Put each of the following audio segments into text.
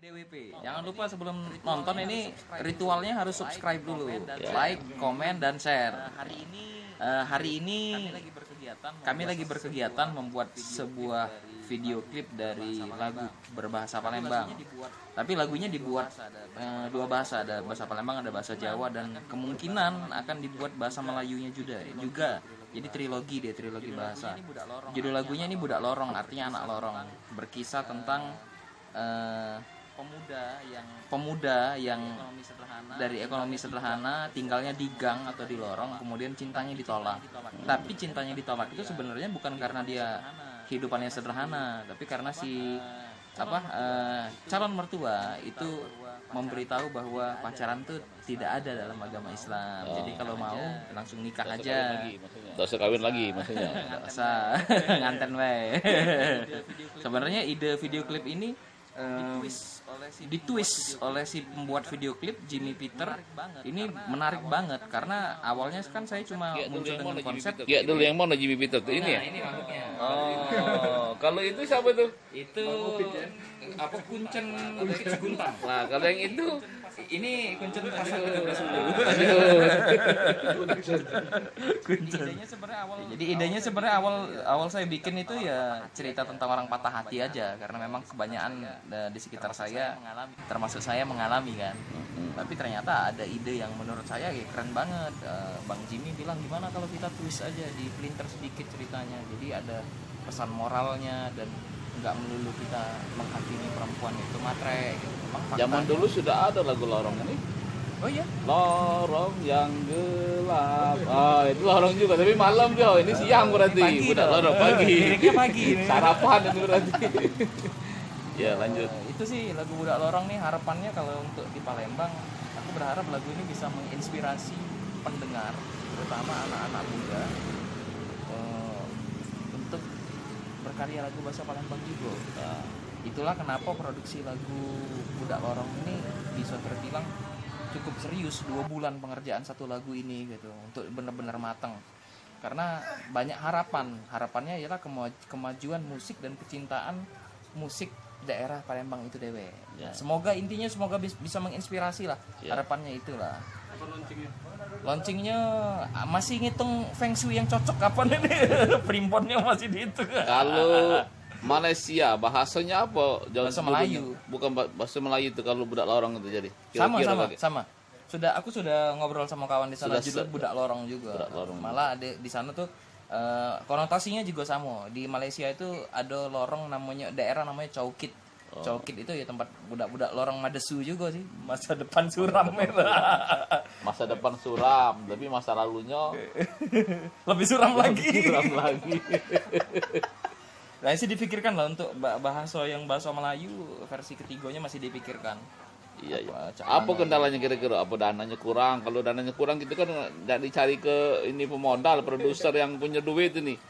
DWP. Jangan lupa sebelum nonton ini ritualnya harus subscribe dulu, like, komen, dan share. Hari ini kami lagi berkegiatan membuat sebuah video klip dari lagu berbahasa Palembang. Tapi lagunya dibuat dua bahasa, ada bahasa Palembang, ada bahasa Jawa, dan kemungkinan akan dibuat bahasa Melayunya juga. Jadi trilogi bahasa. Judul lagunya ini Budak Lorong, artinya anak lorong. Berkisah tentang pemuda yang dari ekonomi sederhana tinggalnya di gang atau di lorong, kemudian cintanya ditolak. Tapi cintanya ditolak itu sebenarnya bukan karena dia kehidupannya sederhana, tapi karena calon mertua itu memberitahu bahwa pacaran tuh tidak ada dalam agama Islam. Jadi kalau mau langsung nikah aja. Nggak usah kawin lagi maksudnya. Nggak usah nganten we. Sebenarnya ide video klip ini ditwist oleh si pembuat video klip Jimmy Peter. Ini menarik banget karena awalnya kan saya cuma muncul dengan konsep. Ya dulu yang mana Jimmy Peter tuh ini ya? Ini makhluknya. Oh, kalau itu siapa tuh? Itu apa kuncen Guntang. Nah, kalau yang itu Ini kuncen pasal 13 Jadi idenya sebenarnya awal saya bikin itu ya cerita tentang orang patah hati aja, karena memang kebanyakan di sekitar saya termasuk saya mengalami kan. Tapi ternyata ada ide yang menurut saya ya keren banget. Bang Jimmy bilang gimana kalau kita twist aja, di pelintir sedikit ceritanya. Jadi ada pesan moralnya dan nggak melulu kita menghakimi perempuan itu matre gitu. zaman dulu sudah ada lagu lorong ini. Oh iya? Lorong yang gelap. Ah, itu lorong juga, tapi malam tuh. Ini siang berarti. Budak lorong pagi. Liriknya pagi. Sarapan itu berarti. Ya, lanjut. Itu sih lagu Budak Lorong nih, harapannya kalau untuk di Palembang, aku berharap lagu ini bisa menginspirasi pendengar, terutama anak-anak muda, untuk berkarya lagu bahasa Palembang juga. Nah, itulah kenapa produksi lagu Budak Lorong ini bisa terbilang cukup serius, 2 bulan pengerjaan satu lagu ini gitu, untuk benar-benar matang. Karena banyak harapannya ialah kemajuan musik dan kecintaan musik daerah Palembang itu dewe. Ya. Semoga bisa menginspirasi lah. Ya. Harapannya itulah. Launchingnya masih ngitung feng shui yang cocok kapan ini. Primbonnya masih dihitung. Kalau Malaysia bahasanya apa? Bahasa Melayu. Bukan bahasa Melayu itu kalau Budak Lorong itu jadi. Sama. Aku sudah ngobrol sama kawan di sana, judul Budak Lorong juga. Budak Lorong. Malah ada di sana tuh konotasinya juga sama. Di Malaysia itu ada lorong daerah namanya Caukit. Caukit itu ya tempat budak-budak lorong Madesu juga sih. Masa depan suram. Masa depan suram, tapi masa lalunya lebih suram lagi. Nah, sih dipikirkan lah untuk bahasa Melayu versi ketiganya masih dipikirkan. Iya. Apa kendalanya kira-kira? Apa dananya kurang? Kalau dananya kurang gitu kan nggak dicari ke ini pemodal, produser yang punya duit ini.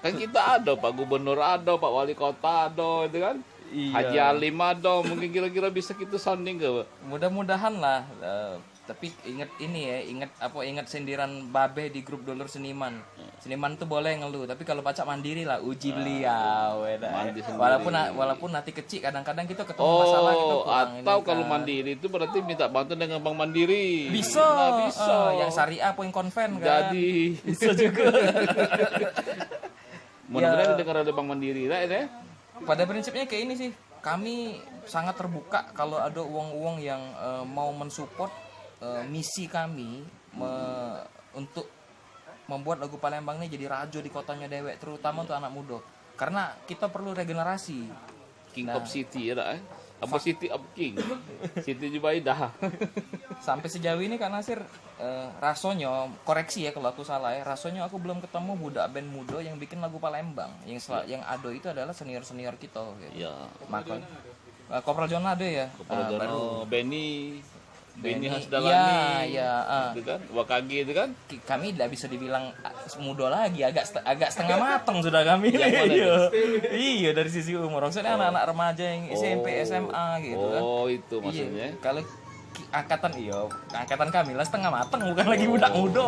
Kan kita ada, Pak Gubernur ada, Pak Wali Kota ada, itu kan. Iya. Haji Alim ada, mungkin kira-kira bisa kita sounding ke? Mudah-mudahan lah. Tapi ingat sindiran Babe di grup Dulur Seniman. Seniman tuh boleh ngeluh, tapi kalau pacak mandiri lah, uji beliau. Walaupun nanti kecil, kadang-kadang kita ketemu masalah kita kurang ini. Atau kalau mandiri itu berarti minta bantuan dengan Bank Mandiri. Bisa. Yang syariah poin konven kan. Jadi bisa juga. Mudah-mudahan didengar oleh Bank Mandiri lah ya. Pada prinsipnya kayak ini sih. Kami sangat terbuka kalau ada uang-uang yang mau mensupport misi kami untuk membuat lagu Palembang ini jadi rajo di kotanya dewek, terutama untuk anak muda, karena kita perlu regenerasi. King of City ya, apa City of King, City Jubaidah. Sampai sejauh ini Kak Nasir, rasanya koreksi ya kalau aku salah ya, rasanya aku belum ketemu budak band muda yang bikin lagu Palembang. Yang ada itu adalah senior kita gitu. Ya. Makanya Kopral Jono ada ya. Kopral Jono, Benny Hasdalani, itu kan, Wakagi itu kan. Kami tidak bisa dibilang muda lagi, agak setengah matang sudah kami. Iya, dari sisi umur. Maksudnya anak-anak remaja yang SMP, SMA gitu kan. Oh, itu maksudnya. Iya. Kalau angkatan kami lah setengah matang, bukan lagi budak muda.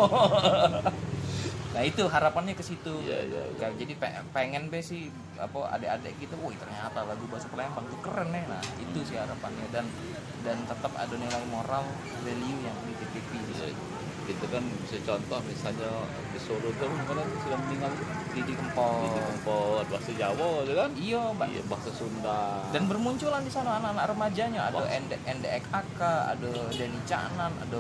Nah itu harapannya ke situ. Iya, iya, iya. Jadi pengen be sih apa adik-adik gitu, wih ternyata lagu bahasa Palembang tuh keren nih. Nah itu sih harapannya, dan tetap ada nilai moral value yang dititipi di Ya, situ. itu kan bisa contoh misalnya di Solo tuh mana sudah meninggal Didi Kempot. di Kempot bahasa Jawa gitu kan, Iya, Mbak. iya bahasa Sunda, Dan bermunculan di sana anak-anak remajanya, ada Wah. Endek Aka, ada Deni Canan, ada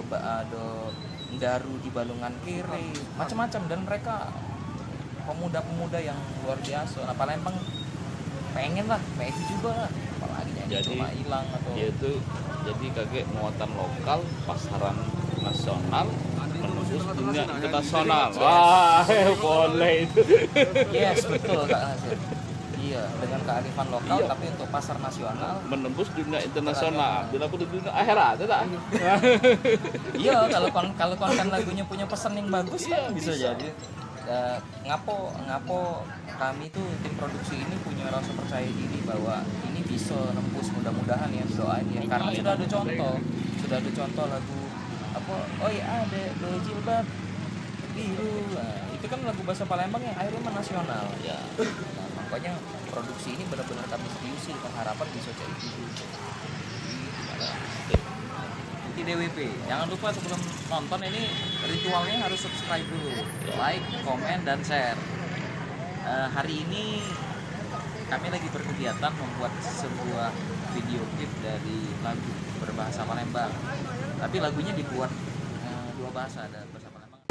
Daru di Balungan Kiri, macam-macam, dan mereka pemuda-pemuda yang luar biasa. Nah, Palembang pengen lah, kayak itu juga lah, apalagi jangan Jadi, cuma hilang atau dia itu jadi kaget muatan lokal, pasaran nasional, menembus dunia internasional. Wah, boleh itu. yes, betul Kak Nasir. Iya, dengan kearifan lokal Iya. tapi untuk pasar nasional. Menembus dunia internasional. Bila aku di dunia akhirat, tak? Iya, kalau konten lagunya punya pesan yang bagus Iya, kan bisa bisa. jadi. Ngapo kami tuh tim produksi ini punya rasa percaya diri bahwa ini bisa nembus, mudah-mudahan ya, doain ya, karena sudah ada contoh lagu apa, oh ya ada do jilbab biru. Nah, itu kan lagu bahasa Palembang yang akhirnya menasional. Ya. Nah, makanya produksi ini benar-benar kami serius sih dengan harapan bisa jadi itu. Di DWP. Jangan lupa sebelum nonton ini ritualnya harus subscribe dulu, like, komen, dan share. Hari ini kami lagi berkegiatan membuat sebuah video klip dari lagu berbahasa Palembang. Tapi lagunya dibuat dua bahasa, ada bahasa Palembang.